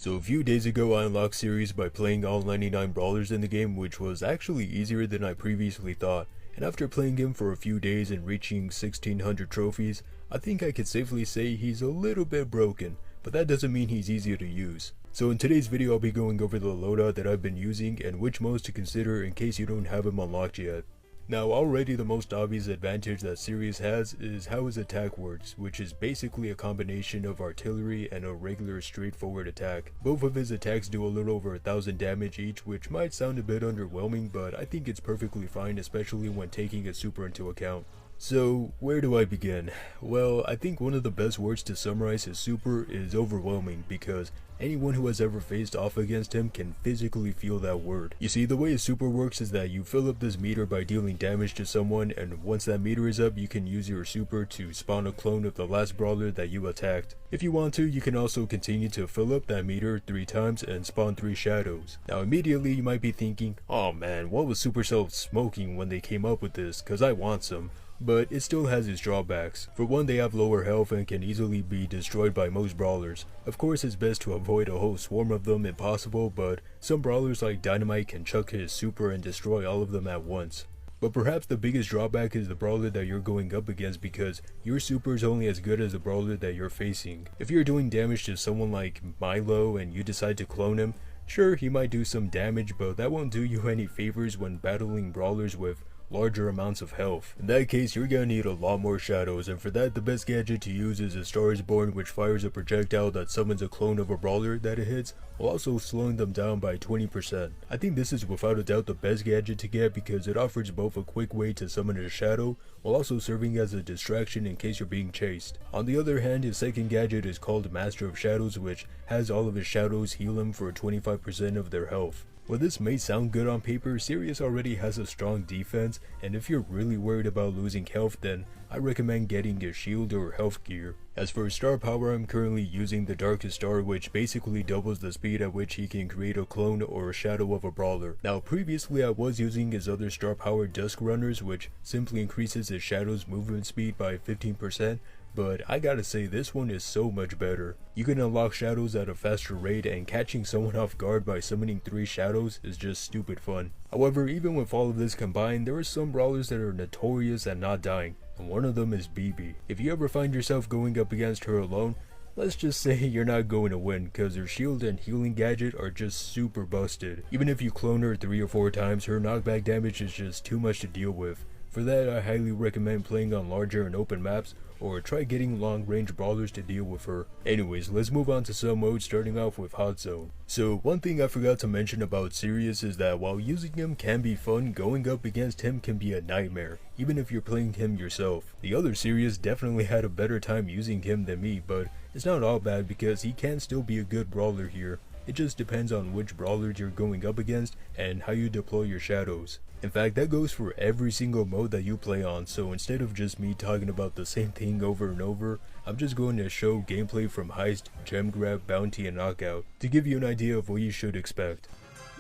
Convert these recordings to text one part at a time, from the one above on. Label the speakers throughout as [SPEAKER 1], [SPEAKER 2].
[SPEAKER 1] So a few days ago I unlocked Sirius by playing all 99 brawlers in the game, which was actually easier than I previously thought, and after playing him for a few days and reaching 1600 trophies, I think I could safely say he's a little bit broken, but that doesn't mean he's easier to use. So in today's video I'll be going over the loadout that I've been using and which modes to consider in case you don't have him unlocked yet. Now already the most obvious advantage that Sirius has is how his attack works, which is basically a combination of artillery and a regular straightforward attack. Both of his attacks do a little over 1000 damage each, which might sound a bit underwhelming, but I think it's perfectly fine, especially when taking a super into account. So where do I begin? Well, I think one of the best words to summarize his super is overwhelming, because anyone who has ever faced off against him can physically feel that word. You see, the way his super works is that you fill up this meter by dealing damage to someone, and once that meter is up you can use your super to spawn a clone of the last brawler that you attacked. If you want to, you can also continue to fill up that meter 3 times and spawn 3 shadows. Now immediately you might be thinking, oh man, what was Supercell smoking when they came up with this, cause I want some. But it still has its drawbacks. For one, they have lower health and can easily be destroyed by most brawlers. Of course it's best to avoid a whole swarm of them if possible, but some brawlers like Dynamite can chuck his super and destroy all of them at once. But perhaps the biggest drawback is the brawler that you're going up against, because your super is only as good as the brawler that you're facing. If you're doing damage to someone like Milo and you decide to clone him, sure, he might do some damage, but that won't do you any favors when battling brawlers with larger amounts of health. In that case, you're gonna need a lot more shadows, and for that the best gadget to use is a Star is Born, which fires a projectile that summons a clone of a brawler that it hits, while also slowing them down by 20%. I think this is without a doubt the best gadget to get, because it offers both a quick way to summon a shadow, while also serving as a distraction in case you're being chased. On the other hand, his second gadget is called Master of Shadows, which has all of his shadows heal him for 25% of their health. While this may sound good on paper, Sirius already has a strong defense, and if you're really worried about losing health, then I recommend getting a shield or health gear. As for his star power, I'm currently using the Darkest Star, which basically doubles the speed at which he can create a clone or a shadow of a brawler. Now previously I was using his other star power, Dusk Runners, which simply increases his shadow's movement speed by 15%, but I gotta say this one is so much better. You can unlock shadows at a faster rate, and catching someone off guard by summoning 3 shadows is just stupid fun. However, even with all of this combined, there are some brawlers that are notorious at not dying, and one of them is BB. If you ever find yourself going up against her alone, let's just say you're not going to win, cause her shield and healing gadget are just super busted. Even if you clone her 3 or 4 times, her knockback damage is just too much to deal with. For that, I highly recommend playing on larger and open maps, or try getting long range brawlers to deal with her. Anyways, let's move on to some modes, starting off with Hot Zone. So one thing I forgot to mention about Sirius is that while using him can be fun, going up against him can be a nightmare, even if you're playing him yourself. The other Sirius definitely had a better time using him than me, but it's not all bad because he can still be a good brawler here. It just depends on which brawlers you're going up against and how you deploy your shadows. In fact, that goes for every single mode that you play on, so instead of just me talking about the same thing over and over, I'm just going to show gameplay from Heist, Gem Grab, Bounty, and Knockout to give you an idea of what you should expect.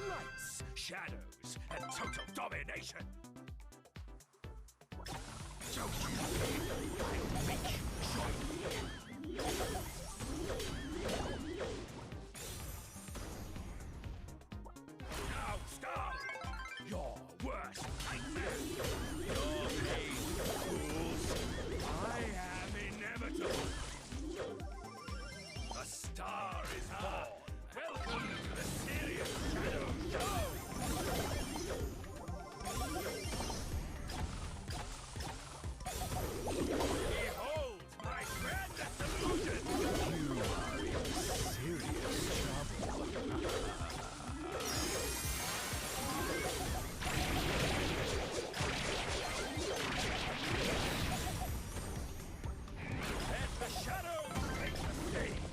[SPEAKER 2] Lights, shadows, and total domination. Now start your worst nightmare. Your pain, fools. I am inevitable. The star is born. Welcome to the Sirius Shadow Show. Behold my grandest illusion! You are in serious trouble. Let the shadows take the stage!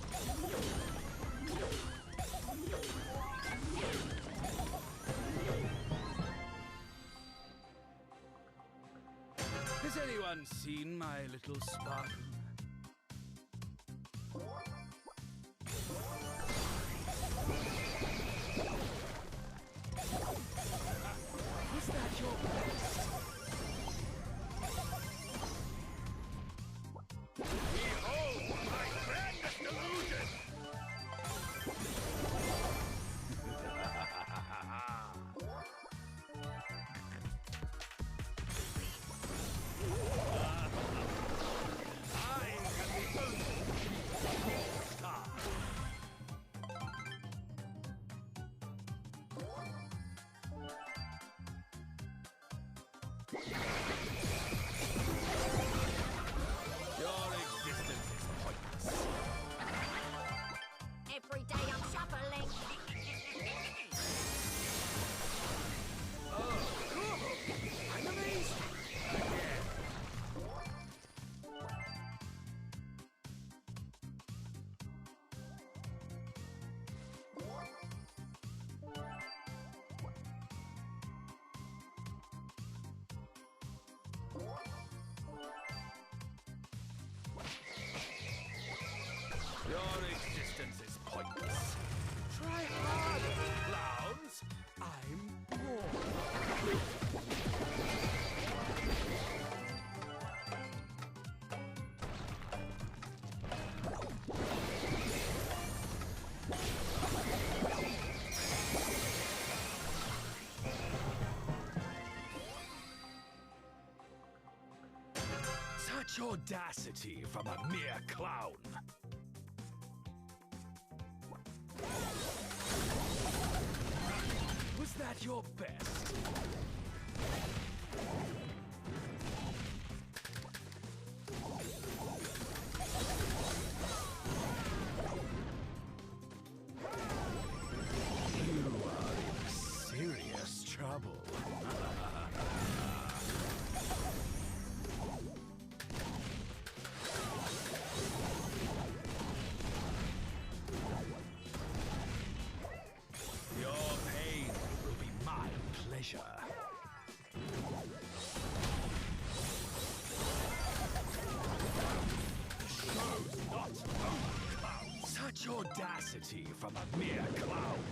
[SPEAKER 2] Has anyone seen my little sparkle? Was that your best? Behold my grandest illusion!
[SPEAKER 3] say I'm shuffling.
[SPEAKER 2] I'm amazed. Again. Your existence is pointless. Try harder, clowns. I'm bored. Such audacity from a mere clown. Was that your best? You are in serious trouble. Your pain will be my pleasure. Show's not over, clown. Such audacity from a mere clown.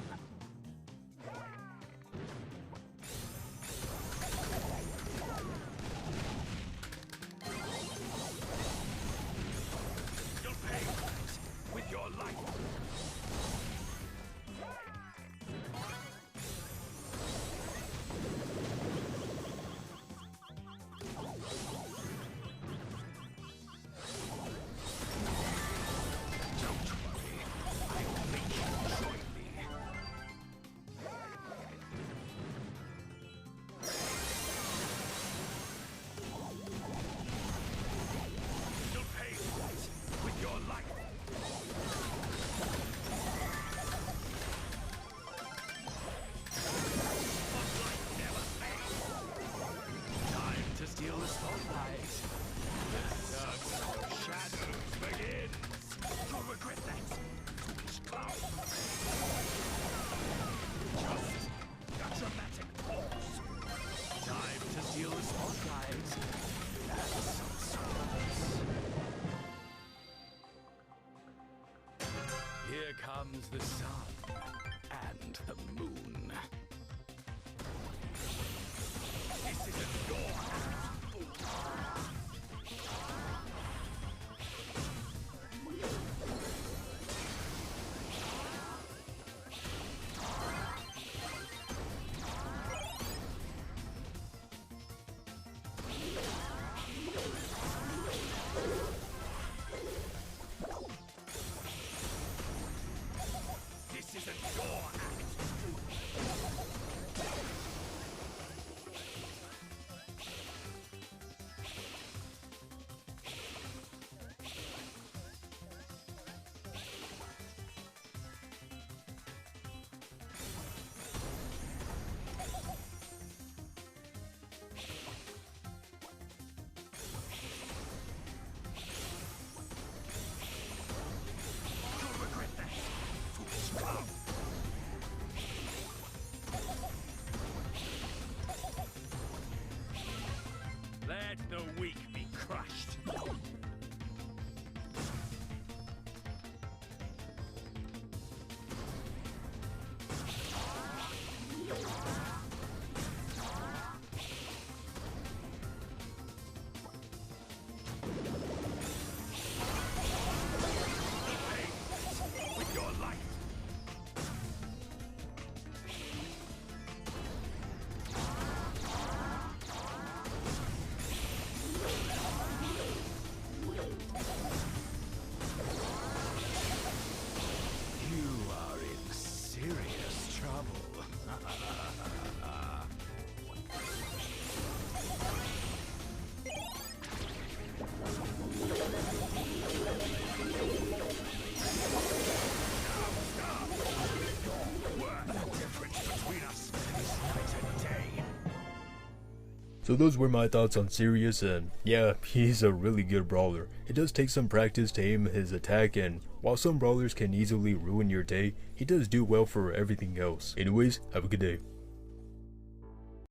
[SPEAKER 2] You'll pay for it with your life. Don't worry, I'll make you join me. You'll pay for it with your life. Spotlight never fades. Time to steal the spotlight. The search for shadows begins. You'll regret that, foolish clown. Just a dramatic pause. Time to steal the spotlight. And some surprise. Here comes the sun and the moon. This isn't your house, fool. This isn't your act. You'll regret that, foolish clown.
[SPEAKER 1] So those were my thoughts on Sirius, and yeah, he's a really good brawler. It does take some practice to aim his attack, and while some brawlers can easily ruin your day, he does do well for everything else. Anyways, have a good day.